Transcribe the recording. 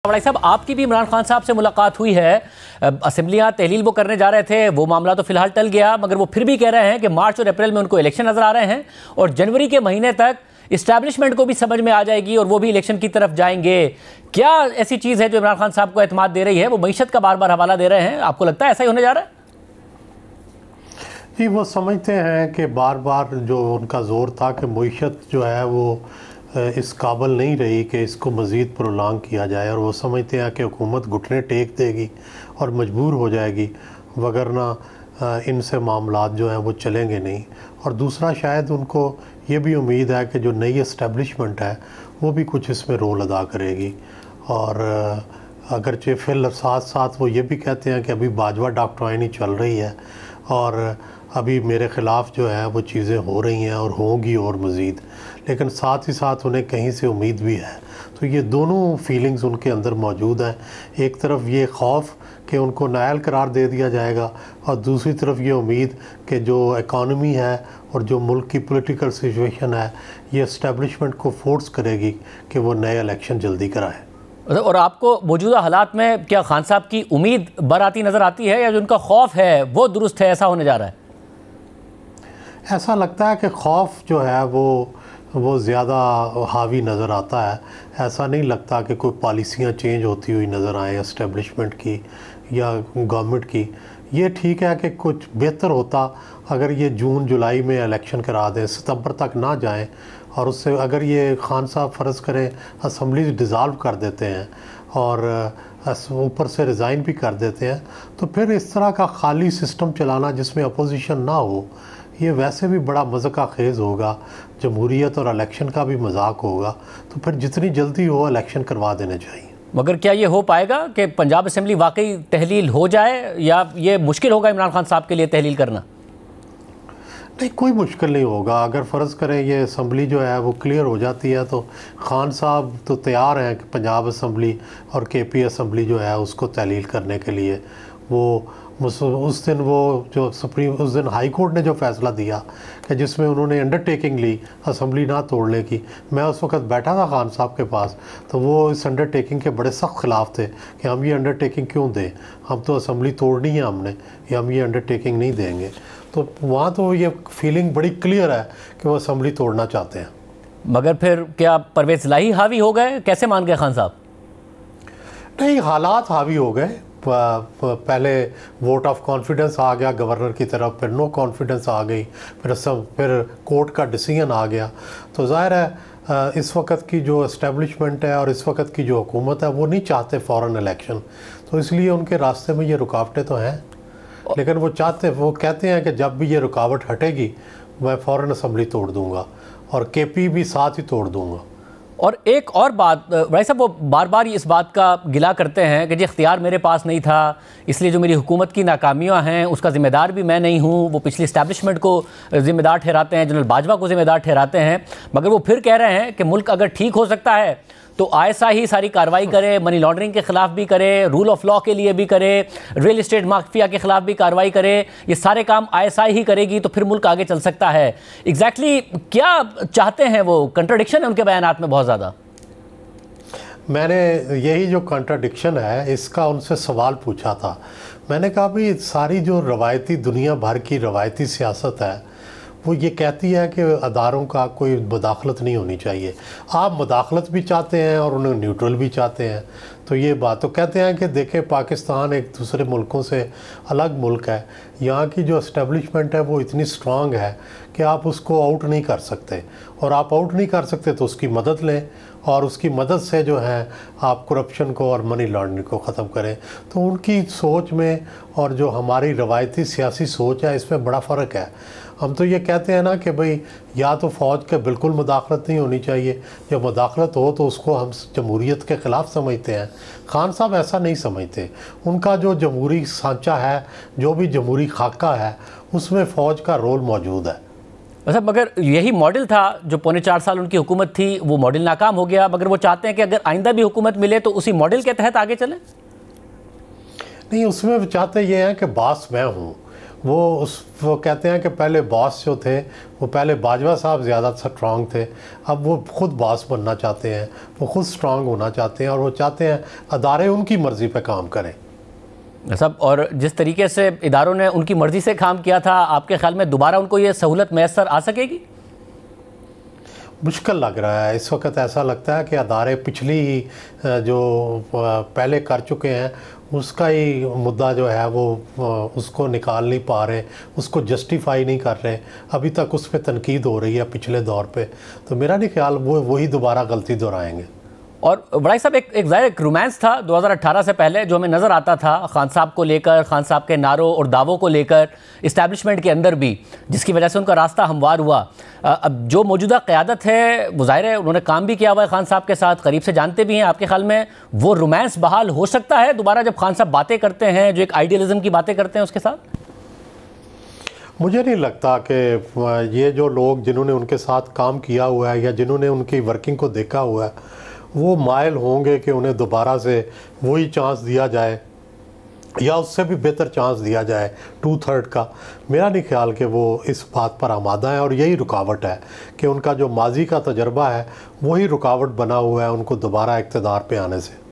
बड़ाई साहब, आपकी भी इमरान खान साहब से मुलाकात हुई है। असेंबलियां तहलील वो करने जा रहे थे, वो मामला तो फिलहाल टल गया, मगर वो फिर भी कह रहे हैं कि मार्च और अप्रैल में उनको इलेक्शन नजर आ रहे हैं और जनवरी के महीने तक इस्टेब्लिशमेंट को भी समझ में आ जाएगी और वो भी इलेक्शन की तरफ जाएंगे। क्या ऐसी चीज़ है जो इमरान खान साहब को एतमाद दे रही है? वो मईशत का बार बार हवाला दे रहे हैं, आपको लगता है ऐसा ही होने जा रहा है? जी, वो समझते हैं कि बार बार जो उनका जोर था कि मईशत जो है वो इस काबिल नहीं रही कि इसको मज़ीद प्रोलॉन्ग किया जाए, और वो समझते हैं कि हुकूमत घुटने टेक देगी और मजबूर हो जाएगी, वगरना इनसे मामलात जो हैं वो चलेंगे नहीं। और दूसरा, शायद उनको ये भी उम्मीद है कि जो नई इस्टेब्लिशमेंट है वो भी कुछ इसमें रोल अदा करेगी। और अगरचे फिर साथ साथ वो ये भी कहते हैं कि अभी बाजवा डॉक्ट्राइन ही चल रही है और अभी मेरे ख़िलाफ़ जो है वो चीज़ें हो रही हैं और होंगी और मज़ीद, लेकिन साथ ही साथ उन्हें कहीं से उम्मीद भी है। तो ये दोनों फीलिंग्स उनके अंदर मौजूद हैं। एक तरफ ये खौफ कि उनको नायल करार दे दिया जाएगा और दूसरी तरफ ये उम्मीद कि जो इकॉनमी है और जो मुल्क की पॉलिटिकल सिचुएशन है ये इस्टेब्लिशमेंट को फोर्स करेगी कि वो नए इलेक्शन जल्दी कराए। और आपको मौजूदा हालात में क्या खान साहब की उम्मीद बराती नज़र आती है या जो उनका खौफ है वो दुरुस्त है, ऐसा होने जा रहा है? ऐसा लगता है कि खौफ जो है वो ज़्यादा हावी नज़र आता है। ऐसा नहीं लगता कि कोई पॉलिसियाँ चेंज होती हुई नज़र आए इस्टेब्लिशमेंट की या गवर्नमेंट की। ये ठीक है कि कुछ बेहतर होता अगर ये जून जुलाई में इलेक्शन करा दें, सितंबर तक ना जाएं, और उससे अगर ये खान साहब फ़र्ज़ करें असम्बली डिज़ाल्व कर देते हैं और ऊपर से रिज़ाइन भी कर देते हैं, तो फिर इस तरह का खाली सिस्टम चलाना जिसमें अपोजिशन ना हो, ये वैसे भी बड़ा मज़ाक़ खेज़ होगा, जमहूरियत और इलेक्शन का भी मजाक होगा। तो फिर जितनी जल्दी हो इलेक्शन करवा देने चाहिए। मगर क्या ये हो पाएगा कि पंजाब असम्बली वाकई तहलील हो जाए, या ये मुश्किल होगा इमरान खान साहब के लिए तहलील करना? नहीं, कोई मुश्किल नहीं होगा। अगर फ़र्ज़ करें ये असम्बली जो है वो क्लियर हो जाती है तो खान साहब तो तैयार हैं कि पंजाब असम्बली और KP असम्बली जो है उसको तहलील करने के लिए। वो उस दिन वो जो उस दिन हाई कोर्ट ने जो फ़ैसला दिया कि जिसमें उन्होंने अंडरटेकिंग ली असम्बली ना तोड़ने की, मैं उस वक़्त बैठा था खान साहब के पास, तो वो इस अंडरटेकिंग के बड़े सख्त ख़िलाफ़ थे कि हम ये अंडरटेकिंग क्यों दें, हम तो असम्बली तोड़नी है हमने, या हम ये अंडरटेकिंग नहीं देंगे। तो वहाँ तो ये फीलिंग बड़ी क्लियर है कि वो असम्बली तोड़ना चाहते हैं। मगर फिर क्या परवेज़ इलाही हावी हो गए? कैसे मान गए खान साहब? नहीं, हालात हावी हो गए। पहले वोट ऑफ कॉन्फिडेंस आ गया गवर्नर की तरफ, फिर नो कॉन्फिडेंस आ गई, फिर कोर्ट का डिसीजन आ गया। तो ज़ाहिर है इस वक्त की जो इस्टेब्लिशमेंट है और इस वक्त की जो हुकूमत है वो नहीं चाहते फ़ौरन इलेक्शन, तो इसलिए उनके रास्ते में ये रुकावटें तो हैं, लेकिन वो कहते हैं कि जब भी ये रुकावट हटेगी मैं फ़ौरन असम्बली तोड़ दूँगा और KP भी साथ ही तोड़ दूँगा। और एक और बात, भाई साहब, वो बार बार इस बात का गिला करते हैं कि जी इख्तियार मेरे पास नहीं था, इसलिए जो मेरी हुकूमत की नाकामियाँ हैं उसका ज़िम्मेदार भी मैं नहीं हूँ। वो पिछली इस्टेब्लिशमेंट को ज़िम्मेदार ठहराते हैं, जनरल बाजवा को ज़िम्मेदार ठहराते हैं, मगर वो फिर कह रहे हैं कि मुल्क अगर ठीक हो सकता है तो ISI ही सारी कार्रवाई करे, मनी लॉन्ड्रिंग के ख़िलाफ़ भी करे, रूल ऑफ लॉ के लिए भी करे, रियल इस्टेट माफिया के ख़िलाफ़ भी कार्रवाई करे, ये सारे काम ISI ही करेगी तो फिर मुल्क आगे चल सकता है। एग्जैक्टली क्या चाहते हैं वो? कंट्राडिक्शन है उनके बयानात में बहुत ज़्यादा। मैंने यही जो कंट्राडिक्शन है इसका उनसे सवाल पूछा था। मैंने कहा भाई सारी जो रवायती दुनिया भर की रवायती सियासत है वो ये कहती है कि अदारों का कोई मुदाखलत नहीं होनी चाहिए। आप मुदाखलत भी चाहते हैं और उन्हें न्यूट्रल भी चाहते हैं। तो ये बात तो कहते हैं कि देखें पाकिस्तान एक दूसरे मुल्कों से अलग मुल्क है, यहाँ की जो इस्टेब्लिशमेंट है वो इतनी स्ट्रांग है कि आप उसको आउट नहीं कर सकते, और आप आउट नहीं कर सकते तो उसकी मदद लें और उसकी मदद से जो है आप करप्शन को और मनी लॉन्ड्रिंग को ख़त्म करें। तो उनकी सोच में और जो हमारी रवायती सियासी सोच है इसमें बड़ा फ़र्क है। हम तो ये कहते हैं ना कि भाई या तो फ़ौज के बिल्कुल मुदाखलत नहीं होनी चाहिए, जब मुदाखलत हो तो उसको हम जमहूरियत के ख़िलाफ़ समझते हैं। खान साहब ऐसा नहीं समझते। उनका जो जमहूरी सांचा है, जो भी जमहूरी खाका है, उसमें फ़ौज का रोल मौजूद है। अच्छा, मगर यही मॉडल था जो पौने 4 साल उनकी हुकूमत थी, वो मॉडल नाकाम हो गया, मगर वो चाहते हैं कि अगर आइंदा भी हुकूमत मिले तो उसी मॉडल के तहत आगे चलें। नहीं, उसमें चाहते ये हैं कि बास मैं हूँ, वो कहते हैं कि पहले बॉस जो थे वो पहले बाजवा साहब ज़्यादा स्ट्रांग थे, अब वो खुद बॉस बनना चाहते हैं, वो खुद स्ट्रांग होना चाहते हैं और वो चाहते हैं अदारे उनकी मर्ज़ी पे काम करें सब। और जिस तरीके से इदारों ने उनकी मर्ज़ी से काम किया था, आपके ख्याल में दोबारा उनको ये सहूलत मैसर आ सकेगी? मुश्किल लग रहा है इस वक्त। ऐसा लगता है कि अदारे पिछली ही जो पहले कर चुके हैं उसका ही मुद्दा जो है वो उसको निकाल नहीं पा रहे, उसको जस्टिफाई नहीं कर रहे, अभी तक उस पर तनकीद हो रही है पिछले दौर पे। तो मेरा नहीं ख्याल वो वही दोबारा गलती दोहराएंगे। और बड़ाई साहब, एक ज़ाहिर एक रोमांस था 2018 से पहले जो हमें नज़र आता था खान साहब को लेकर, खान साहब के नारों और दावों को लेकर इस्टेब्लिशमेंट के अंदर भी, जिसकी वजह से उनका रास्ता हमवार हुआ। अब जो मौजूदा क़यादत है वो ज़ाहिर है उन्होंने काम भी किया हुआ है खान साहब के साथ, करीब से जानते भी हैं। आपके ख्याल में वो रोमांस बहाल हो सकता है दोबारा जब खान साहब बातें करते हैं, जो एक आइडियलिज़म की बातें करते हैं उसके साथ? मुझे नहीं लगता कि ये जो लोग जिन्होंने उनके साथ काम किया हुआ है या जिन्होंने उनकी वर्किंग को देखा हुआ है वो मायल होंगे कि उन्हें दोबारा से वही चांस दिया जाए या उससे भी बेहतर चांस दिया जाए 2/3 का। मेरा नहीं ख्याल कि वो इस बात पर आमादा है और यही रुकावट है कि उनका जो माजी का तजर्बा है वही रुकावट बना हुआ है उनको दोबारा इक़्तिदार पे आने से।